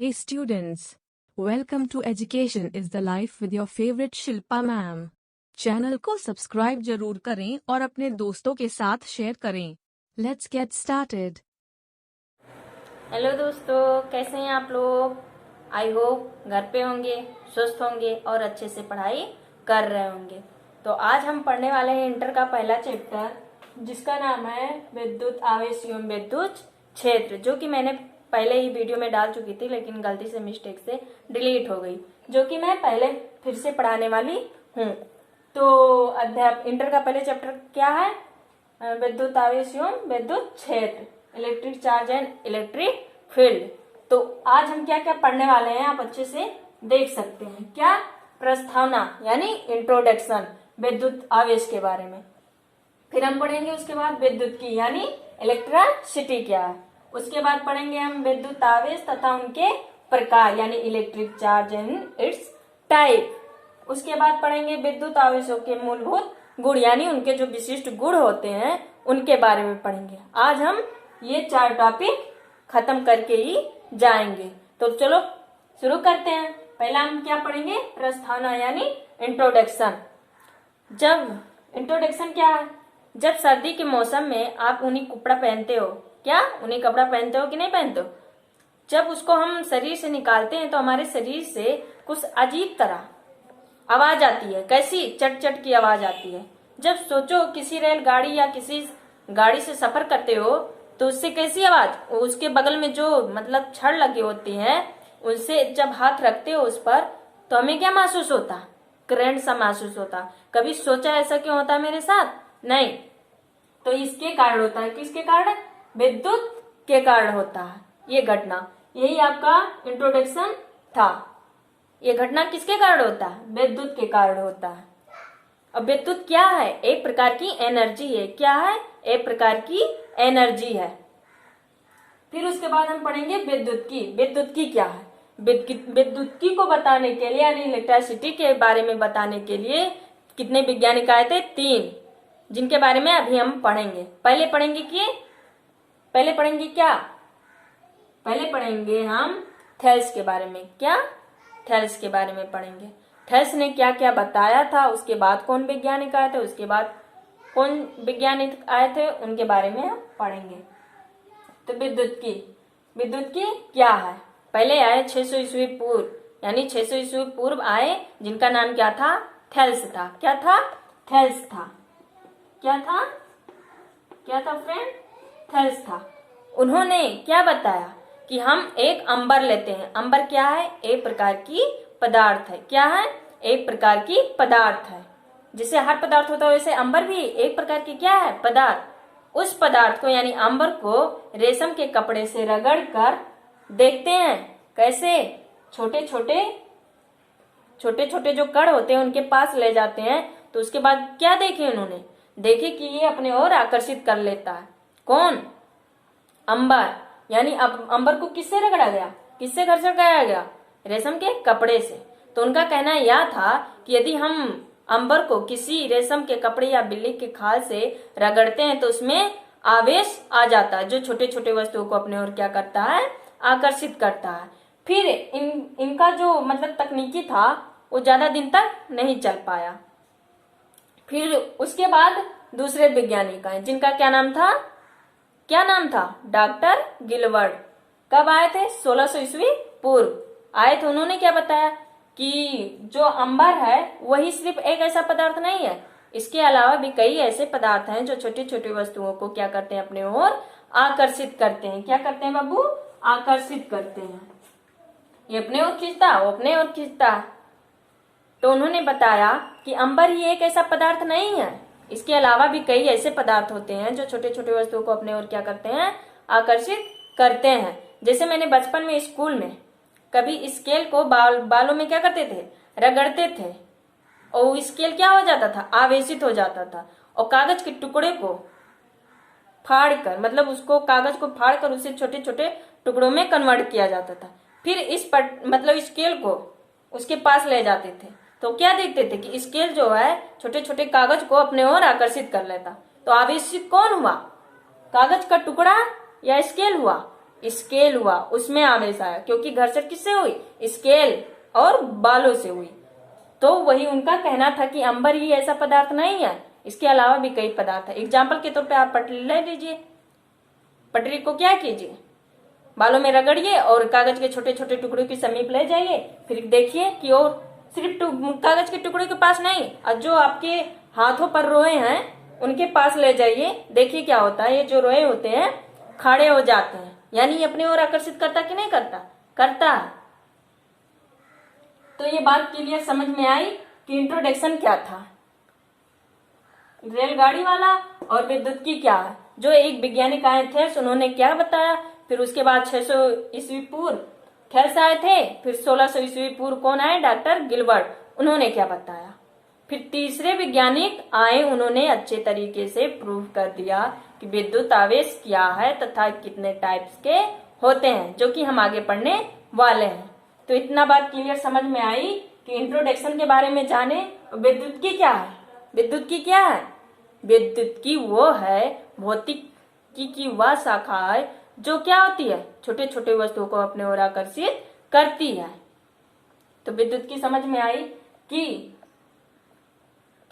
Hey students, welcome to Education is the Life with your favorite Shilpa ma'am. Channel को subscribe जरूर करें और अपने दोस्तों के साथ शेयर करें। Let's get started। हेलो दोस्तों, कैसे हैं आप लोग। आई होप घर पे होंगे, स्वस्थ होंगे और अच्छे से पढ़ाई कर रहे होंगे। तो आज हम पढ़ने वाले हैं इंटर का पहला चैप्टर, जिसका नाम है विद्युत आवेश एवं विद्युत क्षेत्र, जो कि मैंने पहले ही वीडियो में डाल चुकी थी, लेकिन गलती से मिस्टेक से डिलीट हो गई, जो कि मैं पहले फिर से पढ़ाने वाली हूँ। तो इंटर का पहले चैप्टर क्या है? विद्युत आवेश एवं विद्युत क्षेत्र, electric charge and electric field. तो आज हम क्या क्या पढ़ने वाले हैं आप अच्छे से देख सकते हैं। क्या? प्रस्तावना यानी इंट्रोडक्शन विद्युत आवेश के बारे में। फिर हम पढ़ेंगे उसके बाद विद्युत की यानी इलेक्ट्रिसिटी क्या है। उसके बाद पढ़ेंगे हम विद्युत आवेश तथा उनके प्रकार यानी electric charge and it's type. उसके बाद पढ़ेंगे विद्युत आवेशों के मूलभूत गुण यानी उनके जो विशिष्ट गुण होते हैं उनके बारे में पढ़ेंगे। आज हम ये 4 टॉपिक खत्म करके ही जाएंगे। तो चलो शुरू करते हैं। पहला हम क्या पढ़ेंगे? प्रस्तावना यानी इंट्रोडक्शन। जब इंट्रोडक्शन क्या है? जब सर्दी के मौसम में आप ऊनी कपड़ा पहनते हो, क्या ऊनी कपड़ा पहनते हो कि नहीं पहनते हो? जब उसको हम शरीर से निकालते हैं तो हमारे शरीर से कुछ अजीब तरह आवाज आती है। कैसी? चट चट की आवाज आती है। जब सोचो किसी रेलगाड़ी या किसी गाड़ी से सफर करते हो तो उससे कैसी आवाज, उसके बगल में जो मतलब छड़ लगी होती है उनसे जब हाथ रखते हो उस पर तो हमें क्या महसूस होता? करंट सा महसूस होता। कभी सोचा ऐसा क्यों होता मेरे साथ? नहीं। तो इसके कारण होता है। किसके कारण? विद्युत के कारण होता है ये घटना। यही आपका इंट्रोडक्शन था। ये घटना किसके कारण होता है? विद्युत के कारण होता है। अब विद्युत क्या है? एक प्रकार की एनर्जी है। क्या है? एक प्रकार की एनर्जी है। फिर उसके बाद हम पढ़ेंगे विद्युत की। विद्युत की क्या है? विद्युत की को बताने के लिए यानी इलेक्ट्रिसिटी के बारे में बताने के लिए कितने वैज्ञानिक आए थे? 3, जिनके बारे में अभी हम पढ़ेंगे। पहले पढ़ेंगे क्या? पहले पढ़ेंगे हम थेल्स के बारे में। क्या? थेल्स के बारे में पढ़ेंगे। थेल्स ने क्या क्या बताया था, उसके बाद कौन वैज्ञानिक आए थे, उसके बाद कौन वैज्ञानिक आए थे, उनके बारे में हम पढ़ेंगे। तो विद्युत की क्या है? पहले आए 600 ईस्वी पूर्व यानी 600 ईस्वी पूर्व आए, जिनका नाम क्या था? थेल्स था। क्या था? थेल्स था। क्या था फ्रेंड? थेल्स था। उन्होंने क्या बताया कि हम एक अंबर लेते हैं। अंबर क्या है? एक प्रकार की पदार्थ है। क्या है? एक प्रकार की पदार्थ है। जिसे हर पदार्थ होता है वैसे अंबर भी एक प्रकार की क्या है? पदार्थ। उस पदार्थ को यानी अंबर को रेशम के कपड़े से रगड़ कर देखते हैं। कैसे? छोटे छोटे जो कण होते हैं उनके पास ले जाते हैं। तो उसके बाद क्या देखे उन्होंने? देखे कि ये अपने ओर आकर्षित कर लेता है। कौन? अंबर। यानी अब अंबर को किससे रगड़ा गया? किससे घर्षण कराया गया? रेशम के कपड़े से। तो उनका कहना यह था कि यदि हम अंबर को किसी रेशम के कपड़े या बिल्ली के खाल से रगड़ते हैं तो उसमें आवेश आ जाता है, जो छोटे छोटे वस्तुओं को अपने ओर क्या करता है? आकर्षित करता है। फिर इनका जो मतलब तकनीकी था वो ज्यादा दिन तक नहीं चल पाया। फिर उसके बाद दूसरे वैज्ञानिक आए, जिनका क्या नाम था? डॉक्टर गिलवर्ट। कब आए थे? 1600 ईस्वी पूर्व आए थे। उन्होंने क्या बताया कि जो अंबर है वही सिर्फ एक ऐसा पदार्थ नहीं है, इसके अलावा भी कई ऐसे पदार्थ हैं जो छोटी छोटी वस्तुओं को क्या करते हैं? अपने ओर आकर्षित करते हैं। क्या करते हैं बाबू? आकर्षित करते हैं। ये अपने ओर खींचता, वो अपने ओर खींचता। तो उन्होंने बताया कि अंबर ही एक ऐसा पदार्थ नहीं है, इसके अलावा भी कई ऐसे पदार्थ होते हैं जो छोटे छोटे वस्तुओं को अपने ओर क्या करते हैं? आकर्षित करते हैं। जैसे मैंने बचपन में स्कूल में कभी स्केल को बालों में क्या करते थे? रगड़ते थे और स्केल क्या हो जाता था? आवेशित हो जाता था। और कागज के टुकड़े को फाड़कर मतलब उसको कागज को फाड़कर उसे छोटे छोटे टुकड़ों में कन्वर्ट किया जाता था। फिर मतलब स्केल को उसके पास ले जाते थे तो क्या देखते थे कि स्केल जो है छोटे छोटे कागज को अपने ओर आकर्षित कर लेता। तो आवेशित कौन हुआ? कागज का टुकड़ा या स्केल हुआ? स्केल हुआ, उसमें आवेश आया, क्योंकि घर्षण किससे हुई? स्केल और बालों से हुई। तो वही उनका कहना था कि अंबर ही ऐसा पदार्थ नहीं है, इसके अलावा भी कई पदार्थ है। एग्जाम्पल के तौर पे आप पटरी ले लीजिए, पटरी को क्या कीजिए, बालों में रगड़िए और कागज के छोटे छोटे टुकड़ों के समीप ले जाइए, फिर देखिए कि और सिर्फ कागज के टुकड़ों के पास नहीं, और जो आपके हाथों पर रोए हैं उनके पास ले जाइए, देखिए क्या होता है। ये जो रोए होते हैं खड़े हो जाते हैं, यानी अपने ओर आकर्षित करता कि नहीं करता? करता है। तो ये बात क्लियर समझ में आई कि इंट्रोडक्शन क्या था, रेलगाड़ी वाला और विद्युत की क्या है। जो एक वैज्ञानिक आए थे उन्होंने क्या बताया, फिर उसके बाद 600 ईस्वी पूर्व थेल्स आए थे, फिर 1600 ईस्वी पूर्व कौन आए? डॉक्टर गिलबर्ट, उन्होंने क्या बताया। फिर तीसरे वैज्ञानिक आए, उन्होंने अच्छे तरीके से प्रूव कर दिया कि विद्युत आवेश क्या है तथा कितने टाइप्स के होते हैं, जो कि हम आगे पढ़ने वाले हैं। तो इतना बात क्लियर समझ में आई कि इंट्रोडक्शन के बारे में जाने। विद्युत की क्या है? विद्युत की क्या है? विद्युत की वो है भौतिकी की वह शाखा है जो क्या होती है? छोटे छोटे वस्तुओं को अपने ओर आकर्षित करती है। तो विद्युत की समझ में आई कि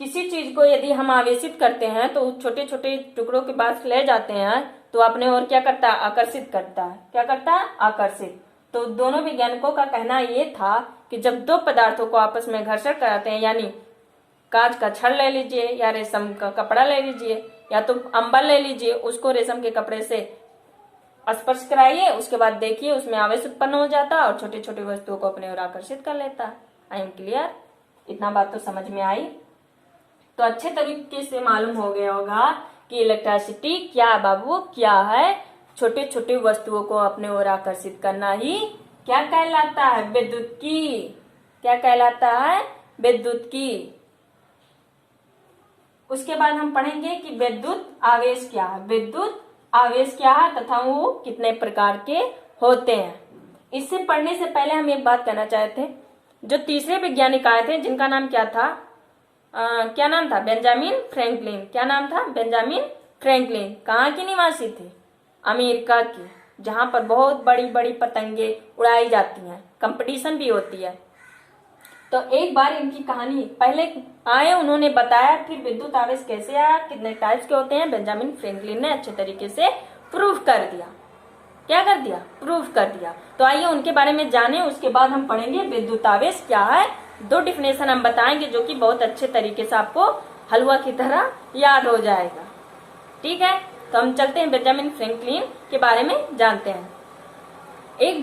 किसी चीज को यदि हम आवेशित करते हैं तो छोटे छोटे टुकड़ों के पास ले जाते हैं तो अपने ओर क्या करता है? आकर्षित करता है। क्या करता है? आकर्षित। तो दोनों वैज्ञानिकों का कहना ये था कि जब दो पदार्थों को आपस में घर्षण कराते हैं, यानी कांच का छड़ ले लीजिए या रेशम का कपड़ा ले लीजिए या तो अंबर ले लीजिए, उसको रेशम के कपड़े से स्पर्श कराइए, उसके बाद देखिए उसमें आवेश उत्पन्न हो जाता है और छोटे छोटे वस्तुओं को अपने ओर आकर्षित कर लेता है। I am clear? इतना बात तो समझ में आई। तो अच्छे तरीके से मालूम हो गया होगा कि इलेक्ट्रिसिटी क्या बाबू क्या है? छोटे छोटे वस्तुओं को अपने ओर आकर्षित करना ही क्या कहलाता है? विद्युत की। क्या कहलाता है? विद्युत की। उसके बाद हम पढ़ेंगे कि विद्युत आवेश क्या है, विद्युत आवेश क्या है तथा वो कितने प्रकार के होते हैं। इससे पढ़ने से पहले हम एक बात कहना चाहते हैं, जो तीसरे वैज्ञानिक आए थे जिनका नाम क्या था? क्या नाम था? Benjamin Franklin. क्या नाम था? Benjamin Franklin. कहाँ के निवासी थे? अमेरिका की, जहां पर बहुत बड़ी बड़ी पतंगे उड़ाई जाती हैं, कंपटीशन भी होती है। तो एक बार इनकी कहानी पहले आए, उन्होंने बताया फिर विद्युत आवेश कैसे आया, कितने टाइप्स के होते हैं, बेंजामिन फ्रैंकलिन ने अच्छे तरीके से प्रूफ कर दिया। क्या कर दिया? प्रूफ कर दिया। तो आइए उनके बारे में जाने, उसके बाद हम पढ़ेंगे विद्युत आवेश क्या है। दो डिफिनेशन हम बताएंगे जो कि बहुत अच्छे तरीके से आपको हलवा की तरह याद हो जाएगा। ठीक है, तो हम चलते हैं बेंजामिन फ्रैंकलिन के बारे में जानते हैं। एक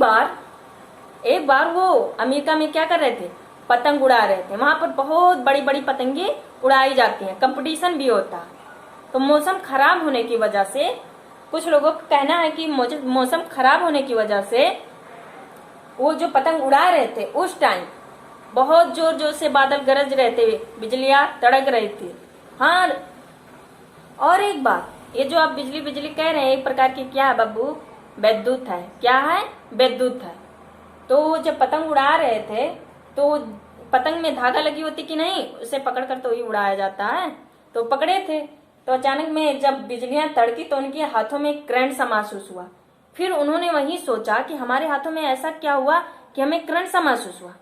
बार वो अमेरिका में क्या कर रहे थे? पतंग उड़ा रहे थे। वहां पर बहुत बड़ी बड़ी पतंगे उड़ाई जाती हैं, कंपटीशन भी होता है। तो मौसम खराब होने की वजह से, कुछ लोगों का कहना है कि मौसम खराब होने की वजह से वो जो पतंग उड़ा रहे थे उस टाइम बहुत जोर जोर से बादल गरज रहे थे, बिजलियां तड़क रही थी। हाँ, और एक बात, ये जो आप बिजली बिजली कह रहे हैं एक प्रकार की क्या है बाबू? विद्युत है। क्या है? विद्युत है। तो जब पतंग उड़ा रहे थे तो पतंग में धागा लगी होती कि नहीं, उसे पकड़कर तो ही उड़ाया जाता है। तो पकड़े थे, तो अचानक में जब बिजलियां तड़की तो उनके हाथों में करंट सा महसूस हुआ। फिर उन्होंने वही सोचा कि हमारे हाथों में ऐसा क्या हुआ कि हमें करंट सा महसूस हुआ।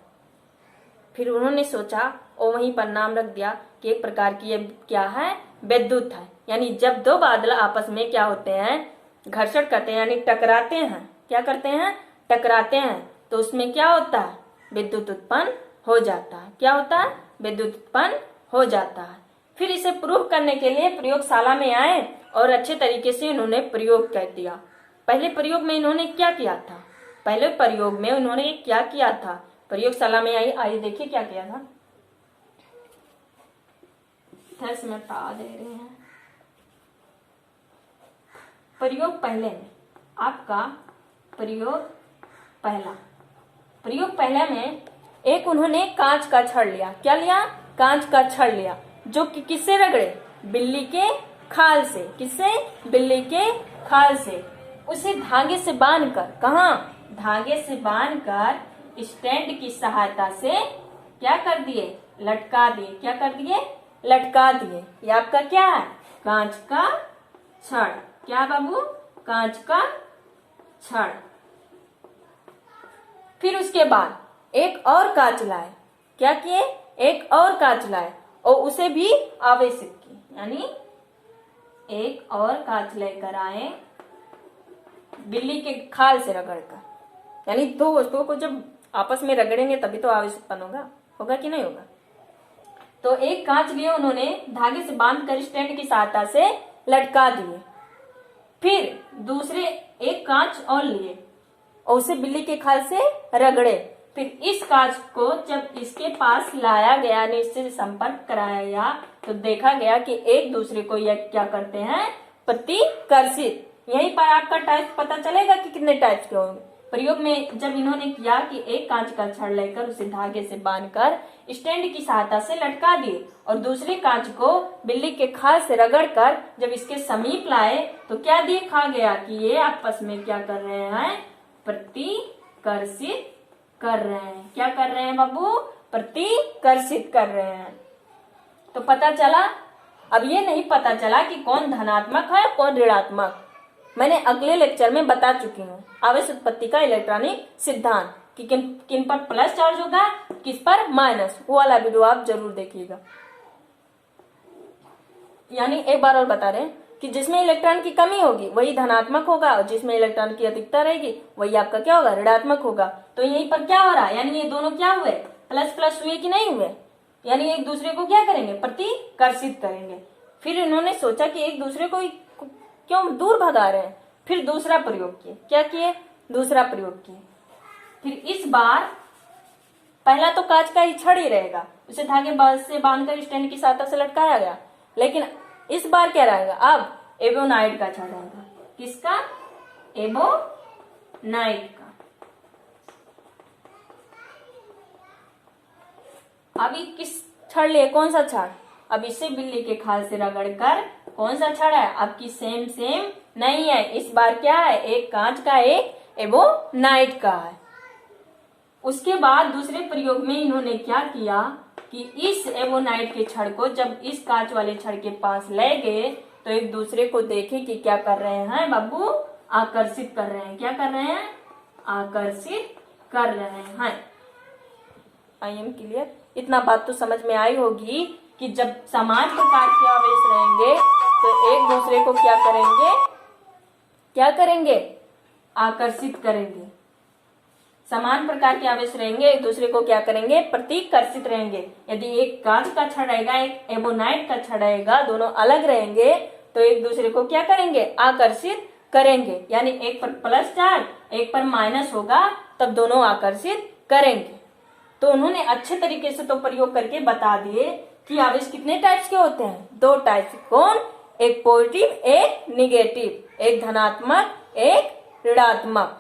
फिर उन्होंने सोचा और वहीं पर नाम रख दिया कि एक प्रकार की ये क्या है? विद्युत है। यानी जब दो बादल आपस में क्या होते हैं? घर्षण करते हैं, यानी टकराते हैं। क्या करते हैं? टकराते हैं। तो उसमें क्या होता है? विद्युत उत्पन्न हो जाता है। क्या होता है? विद्युत उत्पन्न हो जाता है। फिर इसे प्रूव करने के लिए प्रयोगशाला में आए और अच्छे तरीके से इन्होंने प्रयोग कर दिया। पहले प्रयोग में इन्होंने क्या किया था? पहले प्रयोग में उन्होंने क्या किया था? प्रयोगशाला में आई देखिए क्या किया था। 10 मिनट आ दे रहे हैं। प्रयोग पहले में आपका प्रयोग पहला में एक उन्होंने कांच का छड़ लिया। क्या लिया? कांच का छड़ लिया, जो कि किससे रगड़े? बिल्ली के खाल से। किससे? बिल्ली के खाल से। उसे धागे से बांधकर, कहाँ? धागे से बांधकर स्टैंड की सहायता से क्या कर दिए? लटका दिए। क्या कर दिए? लटका दिए। ये आपका क्या है? कांच का छड़। क्या बाबू? कांच का छड़। फिर उसके बाद एक और कांच लाए। क्या किए? एक और कांच लाए और उसे भी आवेशित किए, यानी एक और कांच लेकर आए बिल्ली के खाल से रगड़कर। यानी दो वस्तुओं को जब आपस में रगड़ेंगे तभी तो आवेश उत्पन्न होगा, होगा कि नहीं होगा। तो एक कांच लिए उन्होंने, धागे से बांधकर स्टैंड की सहायता से लटका दिए। फिर दूसरे एक कांच और लिए और उसे बिल्ली के खाल से रगड़े। फिर इस कांच को जब इसके पास लाया गया, इससे संपर्क कराया गया, तो देखा गया कि एक दूसरे को यह क्या करते हैं, प्रतिकर्षित। यहीं पर आपका टाइप पता चलेगा कि कितने टाइप्स के होंगे। प्रयोग में जब इन्होंने किया कि एक कांच का छड़ लेकर उसे धागे से बांधकर स्टैंड की सहायता से लटका दिए और दूसरे कांच को बिल्ली के खाल से रगड़कर जब इसके समीप लाए, तो क्या देखा गया कि ये आपस में क्या कर रहे हैं, प्रतिकर्षित कर रहे हैं। क्या कर रहे हैं बाबू? प्रतिकर्षित कर रहे हैं। तो पता चला। अब ये नहीं पता चला कि कौन धनात्मक है कौन ऋणात्मक। मैंने अगले लेक्चर में बता चुकी हूँ आवेश उत्पत्ति का इलेक्ट्रॉनिक सिद्धांत कि किन पर प्लस चार्ज होगा, किस पर माइनस। वो वाला वीडियो आप जरूर देखिएगा। यानी एक बार और बता रहे हैं कि जिसमें इलेक्ट्रॉन की कमी होगी वही धनात्मक होगा और जिसमें इलेक्ट्रॉन की अधिकता रहेगी वही आपका क्या होगा, ऋणात्मक होगा। तो यहीं पर क्या हो रहा है, यानी ये दोनों क्या हुए, प्लस प्लस हुए कि नहीं हुए, यानी एक दूसरे को क्या करेंगे, प्रतिकर्षित करेंगे। फिर इन्होंने सोचा कि एक दूसरे को क्यों दूर भगा रहे हैं। फिर दूसरा प्रयोग किए। क्या किए? दूसरा प्रयोग किए। फिर इस बार पहला तो कांच का ही छड़ ही रहेगा, उसे धागे से बांधकर स्टैंड की सहायता से लटकाया गया। लेकिन इस बार क्या रहेगा, अब एबोनाइट का छड़ रहेगा। किसका? एबोनाइट का। अभी किस छड़ लिए, कौन सा छड़? अब इसे बिल्ली के खाल से रगड़कर कौन सा छड़ है, अब की सेम नहीं है। इस बार क्या है, एक कांच का एक एबोनाइट का है। उसके बाद दूसरे प्रयोग में इन्होंने क्या किया कि इस एबोनाइट के छड़ को जब इस कांच वाले छड़ के पास ले गए तो एक दूसरे को देखे कि क्या कर रहे हैं बाबू, आकर्षित कर रहे हैं। क्या कर रहे हैं? आकर्षित कर रहे हैं। I am clear? इतना बात तो समझ में आई होगी कि जब समान प्रकार के आवेश रहेंगे तो एक दूसरे को क्या करेंगे, आकर्षित करेंगे। समान प्रकार के आवेश रहेंगे, एक दूसरे को क्या करेंगे, प्रतिकर्षित रहेंगे। यदि एक कांच का छड़ रहेगा, एक एबोनाइट का छड़ रहेगा, दोनों अलग रहेंगे तो एक दूसरे को क्या करेंगे, आकर्षित करेंगे। यानी एक पर प्लस चार्ज एक पर माइनस होगा, तब दोनों आकर्षित करेंगे। तो उन्होंने अच्छे तरीके से तो प्रयोग करके बता दिए कि आवेश कितने टाइप्स के होते हैं, दो टाइप्स। कौन? एक पॉजिटिव एक निगेटिव, एक धनात्मक एक ऋणात्मक।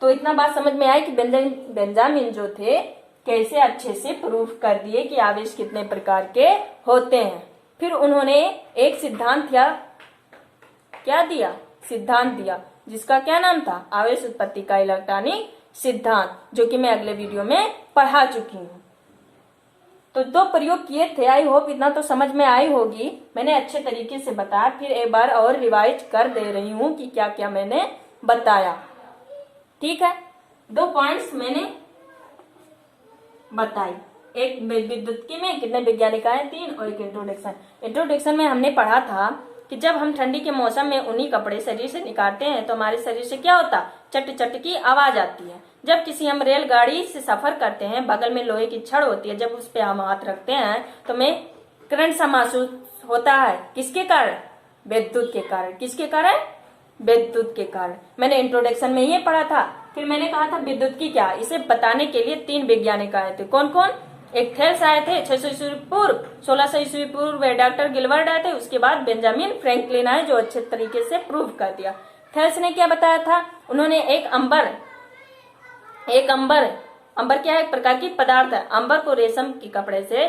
तो इतना बात समझ में आई कि बेंजामिन जो थे कैसे अच्छे से प्रूफ कर दिए कि आवेश कितने प्रकार के होते हैं। फिर उन्होंने एक सिद्धांत क्या दिया, सिद्धांत दिया, जिसका क्या नाम था, आवेश उत्पत्ति का इलेक्ट्रॉनिक सिद्धांत, जो कि मैं अगले वीडियो में पढ़ा चुकी हूँ। तो दो प्रयोग किए थे। आई होप इतना तो समझ में आई होगी। मैंने अच्छे तरीके से बताया, फिर एक बार और रिवाइज कर दे रही हूँ कि क्या क्या मैंने बताया। ठीक है, दो पॉइंट्स मैंने बताई। एक विद्युत में कितने वैज्ञानिक आए, 3, और एक इंट्रोडक्शन में हमने पढ़ा था कि जब हम ठंडी के मौसम में ऊनी कपड़े शरीर से निकालते हैं तो हमारे शरीर से क्या होता, चट चट की आवाज आती है। जब किसी हम रेलगाड़ी से सफर करते हैं, बगल में लोहे की छड़ होती है, जब उस पे हम हाथ रखते हैं तो हमें करंट सा महसूस होता है। किसके कारण? विद्युत के कारण। किसके कारण? विद्युत के कारण। मैंने इंट्रोडक्शन में ये पढ़ा था। फिर मैंने कहा था विद्युत की क्या, इसे बताने के लिए 3 वैज्ञानिक आए थे। कौन कौन? एक थेल्स आए थे 600 ईस्वी पूर्व, 1600 ईस्वी पूर्व डॉक्टर गिलबर्ट आए थे। उसके बाद बेंजामिन फ्रैंकलिन आए, जो अच्छे तरीके से प्रूव कर दिया। थेल्स ने क्या बताया था, उन्होंने एक अंबर क्या है, एक प्रकार की पदार्थ है, अंबर को रेशम के कपड़े से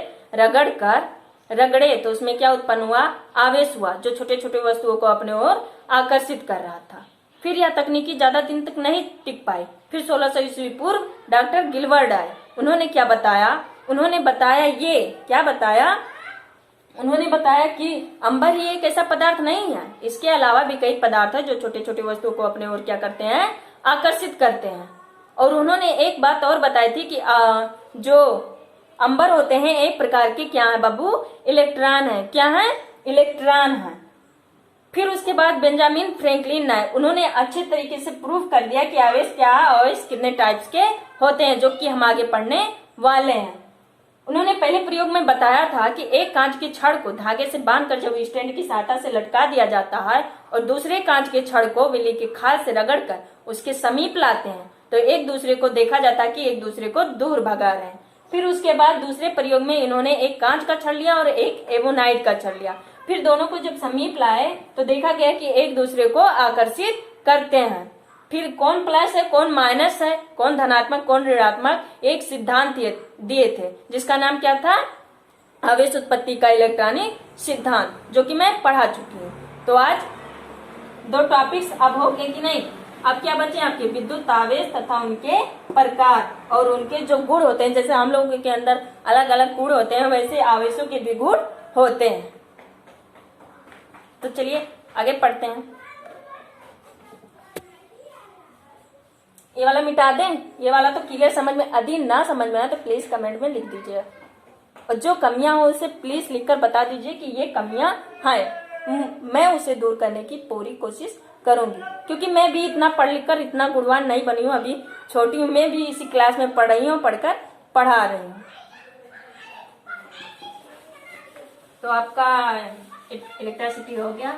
रगड़े तो उसमें क्या उत्पन्न हुआ, आवेश हुआ, जो छोटे छोटे वस्तुओं को अपने ओर आकर्षित कर रहा था। फिर यह तकनीकी ज्यादा दिन तक नहीं टिक पाई। फिर 1600 ईस्वी पूर्व डॉक्टर गिलबर्ट आए। उन्होंने क्या बताया, उन्होंने बताया उन्होंने बताया कि अंबर ही एक ऐसा पदार्थ नहीं है, इसके अलावा भी कई पदार्थ है जो छोटे छोटे वस्तुओं को अपने ओर क्या करते हैं, आकर्षित करते हैं। और उन्होंने एक बात और बताई थी कि जो अंबर होते हैं एक प्रकार के क्या है बाबू, इलेक्ट्रॉन है। क्या है, इलेक्ट्रॉन है। फिर उसके बाद बेंजामिन फ्रैंकलिन ने उन्होंने अच्छे तरीके से प्रूव कर दिया कि आवेश क्या है, आवेश कितने टाइप्स के होते हैं, जो कि हम आगे पढ़ने वाले हैं। उन्होंने पहले प्रयोग में बताया था कि एक कांच की छड़ को धागे से बांधकर जब स्टैंड की सहायता से लटका दिया जाता है और दूसरे कांच के छड़ को बिल्ली के खाल से रगड़कर उसके समीप लाते हैं तो एक दूसरे को देखा जाता है कि एक दूसरे को दूर भगा रहे हैं। फिर उसके बाद दूसरे प्रयोग में इन्होंने एक कांच का छड़ लिया और एक एवोनाइट का छड़ लिया। फिर दोनों को जब समीप लाए तो देखा गया कि एक दूसरे को आकर्षित करते हैं। फिर कौन प्लस है, कौन माइनस है, कौन धनात्मक, कौन ऋणात्मक, एक सिद्धांत दिए थे जिसका नाम क्या था, आवेश उत्पत्ति का इलेक्ट्रॉनिक सिद्धांत, जो कि मैं पढ़ा चुकी हूँ। तो आज 2 टॉपिक्स अब हो गए कि नहीं। अब क्या बचे आपके, विद्युत आवेश तथा उनके प्रकार और उनके जो गुण होते हैं। जैसे हम लोगों के अंदर अलग अलग गुण होते हैं वैसे आवेशों के भी गुण होते हैं। तो चलिए आगे पढ़ते हैं। ये वाला मिटा दें, ये वाला तो क्लियर समझ में, यदि ना समझ में आए तो प्लीज कमेंट में लिख दीजिए और जो कमियां हो उसे प्लीज लिखकर बता दीजिए कि ये कमियां हैं। मैं उसे दूर करने की पूरी कोशिश करूंगी, क्योंकि मैं भी इतना पढ़ लिख कर इतना गुणवान नहीं बनी हूँ, अभी छोटी हूँ, मैं भी इसी क्लास में पढ़ रही हूँ, पढ़कर पढ़ा रही हूँ। तो आपका इलेक्ट्रिसिटी हो गया।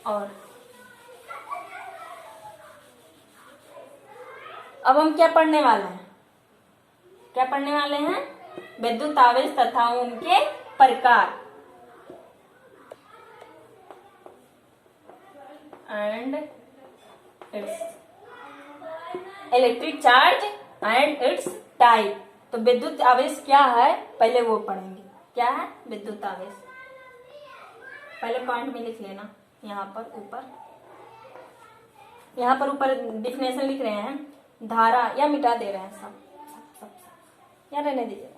और अब हम क्या पढ़ने वाले हैं, क्या पढ़ने वाले हैं, विद्युत आवेश तथा उनके प्रकार and it's electric charge and it's type. तो विद्युत आवेश क्या है पहले वो पढ़ेंगे। क्या है विद्युत आवेश, पहले पॉइंट में लिख लेना, यहाँ पर ऊपर डिफिनेशन लिख रहे हैं, धारा, या मिटा दे रहे हैं सब या रहने दीजिए।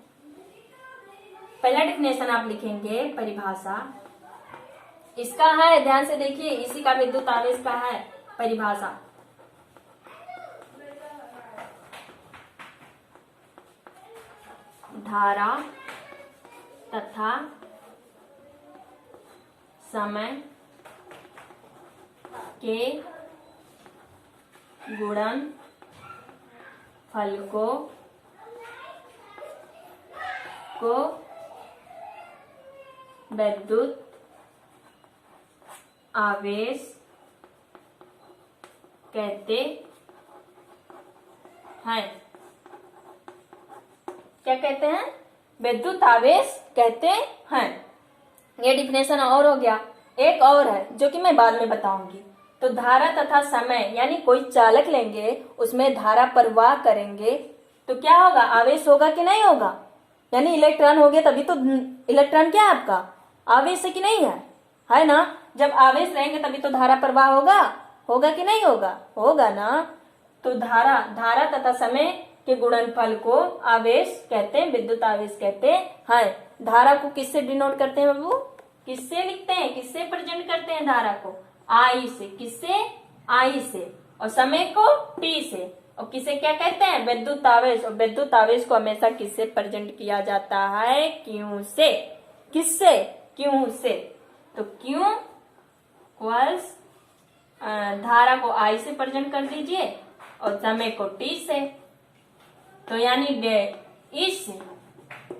पहला डिफिनेशन आप लिखेंगे, परिभाषा इसका है, ध्यान से देखिए, इसी का विद्युत आवेश का है परिभाषा। धारा तथा समय के गुणनफल को विद्युत आवेश कहते हैं। क्या कहते हैं, विद्युत आवेश कहते हैं। ये डिफिनेशन और हो गया। एक और है जो कि मैं बाद में बताऊंगी। तो धारा तथा समय, यानी कोई चालक लेंगे, उसमें धारा प्रवाह करेंगे तो क्या होगा, आवेश होगा कि नहीं होगा, यानी इलेक्ट्रॉन हो गया तभी तो। इलेक्ट्रॉन क्या है आपका, आवेश है कि नहीं है ना। जब आवेश रहेंगे तभी तो धारा प्रवाह होगा कि नहीं होगा, होगा ना। तो धारा तथा समय के गुणनफल को आवेश कहते हैं, विद्युत आवेश कहते हैं। धारा को किससे डिनोट करते हैं बाबू, किससे लिखते हैं, किससे प्रेजेंट करते हैं धारा को, आई से। किससे, आई से। और समय को टी से। और किसे क्या कहते हैं, विद्युत आवेश। और विद्युत आवेश को हमेशा किससे प्रेजेंट किया जाता है, क्यू से। किससे, क्यू से। तो क्यू इक्वल्स धारा को आई से प्रेजेंट कर दीजिए और समय को टी से। तो यानी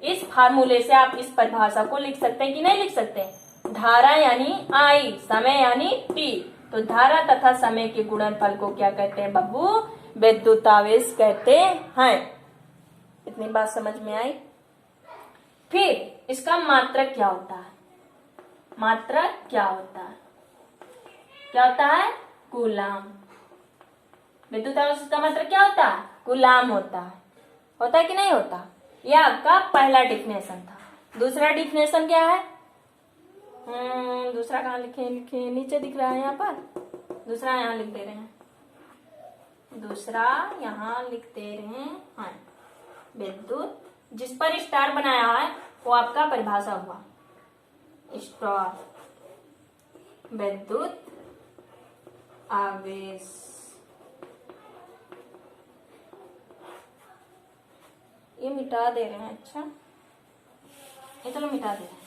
इस फार्मूले से आप इस परिभाषा को लिख सकते हैं कि नहीं लिख सकते। धारा यानी आई, समय यानी टी। तो धारा तथा समय के गुणनफल को क्या कहते हैं बाबू, विद्युत आवेश कहते हैं। इतनी बात समझ में आई। फिर इसका मात्रक क्या होता है, मात्रक क्या होता है, क्या होता है, कूलाम। विद्युत आवेश का मात्रक क्या होता है, कूलाम होता है। होता है कि नहीं होता। यह आपका पहला डिफिनेशन था। दूसरा डिफिनेशन क्या है, दूसरा कहाँ लिखे, नीचे दिख रहा है यहाँ पर, दूसरा यहाँ लिख दे रहे हैं, दूसरा यहाँ लिख दे रहे हैं। विद्युत, जिस पर स्टार बनाया है वो आपका परिभाषा हुआ। स्टार, विद्युत आवेश। ये मिटा दे रहे हैं। अच्छा, ये चलो मिटा दे रहे हैं।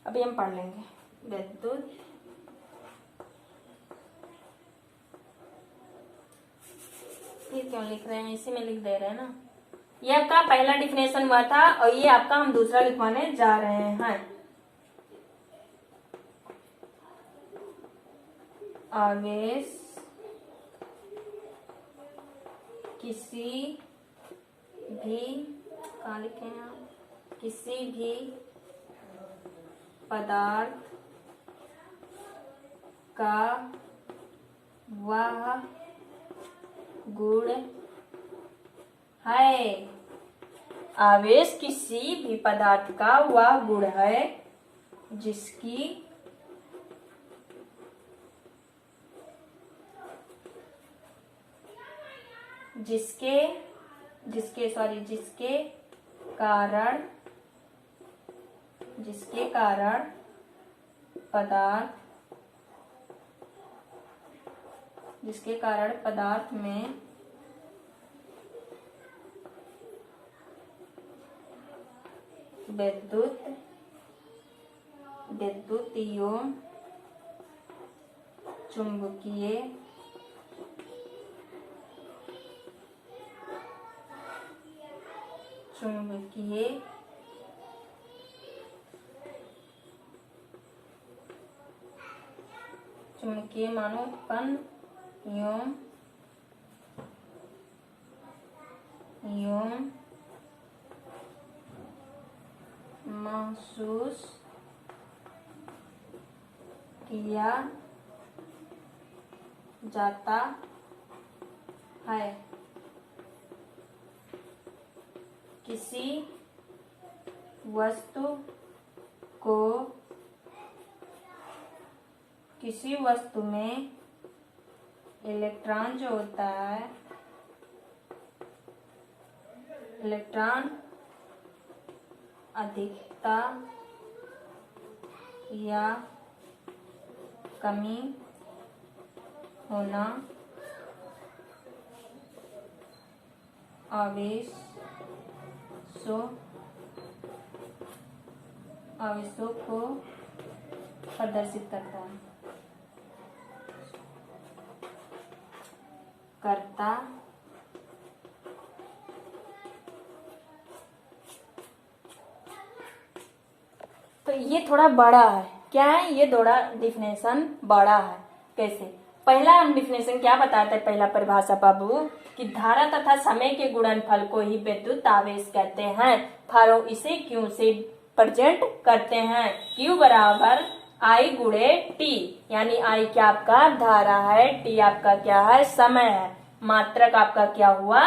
अभी हम पढ़ लेंगे विद्युत फिर क्यों लिख रहे हैं, इसी में लिख दे रहे हैं ना। ये आपका पहला डिफिनेशन हुआ था और ये आपका हम दूसरा लिखवाने जा रहे हैं। आवेश किसी भी, कहाँ लिखे हैं आप, किसी भी पदार्थ का वह गुण है। आवेश किसी भी पदार्थ का वह गुण है जिसके कारण पदार्थ में विद्युतीय चुंबकीय मानो उत्पन्न एवं महसूस किया जाता है। किसी वस्तु में इलेक्ट्रॉन जो होता है, इलेक्ट्रॉन अधिकता या कमी होना आवेशों को प्रदर्शित करता तो ये थोड़ा बड़ा है। क्या है ये? थोड़ा डिफिनेशन बड़ा है। कैसे? पहला हम डिफिनेशन क्या बताते हैं, पहला परिभाषा बाबू, कि धारा तथा समय के गुणनफल को ही विद्युत आवेश कहते हैं। फारो इसे क्यू से प्रेजेंट करते हैं। Q बराबर I गुणे T, यानी I क्या आपका धारा है, T आपका क्या है, समय है। मात्रक आपका क्या हुआ?